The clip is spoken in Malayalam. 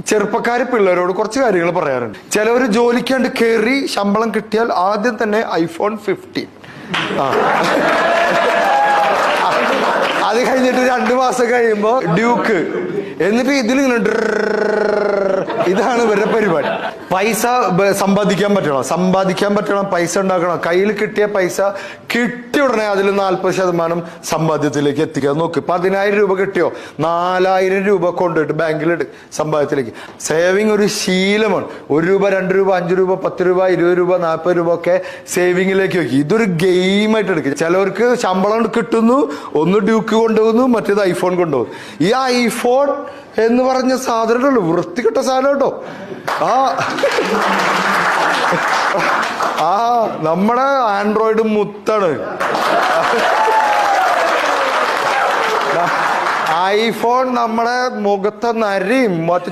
ചെറുപ്പക്കാര് പിള്ളേരോട് കുറച്ച് കാര്യങ്ങൾ പറയാറുണ്ട്. ചിലവർ ജോലിക്കാണ്ട് കയറി ശമ്പളം കിട്ടിയാൽ ആദ്യം തന്നെ iPhone 15. അത് കഴിഞ്ഞിട്ട് 2 മാസം കഴിയുമ്പോ ഡ്യൂക്ക്, എന്നിട്ട് ഇതിലിങ്ങനെ ഇതാണ് ഇവരുടെ പരിപാടി. പൈസ സമ്പാദിക്കാൻ പറ്റണം, പൈസ ഉണ്ടാക്കണം. കയ്യിൽ കിട്ടിയ പൈസ കിട്ടിയ ഉടനെ അതിൽ 40% സമ്പാദ്യത്തിലേക്ക് എത്തിക്കാൻ നോക്ക്. 10,000 രൂപ കിട്ടിയോ, 4,000 രൂപ കൊണ്ടുപോയിട്ട് ബാങ്കിലിട്ട് സമ്പാദ്യത്തിലേക്ക്. സേവിങ് ഒരു ശീലമാണ്. 1 രൂപ, 2 രൂപ, 5 രൂപ, 10 രൂപ, 20 രൂപ, 40 രൂപ ഒക്കെ സേവിങ്ങിലേക്ക് വെക്കും. ഇതൊരു ഗെയിമായിട്ട് എടുക്കും. ചിലവർക്ക് ശമ്പളം കിട്ടുന്നു, ഒന്ന് ഡ്യൂക്ക് കൊണ്ടുപോകുന്നു, മറ്റേത് ഐഫോൺ കൊണ്ടുപോകുന്നു. ഈ ഐഫോൺ എന്ന് പറഞ്ഞ സാധനമുള്ളൂ, വൃത്തികെട്ട സാധനം കേട്ടോ. നമ്മുടെ ആൻഡ്രോയിഡ് മുത്താണ്. ഐഫോൺ നമ്മുടെ മുഖത്തെ നരയും മറ്റു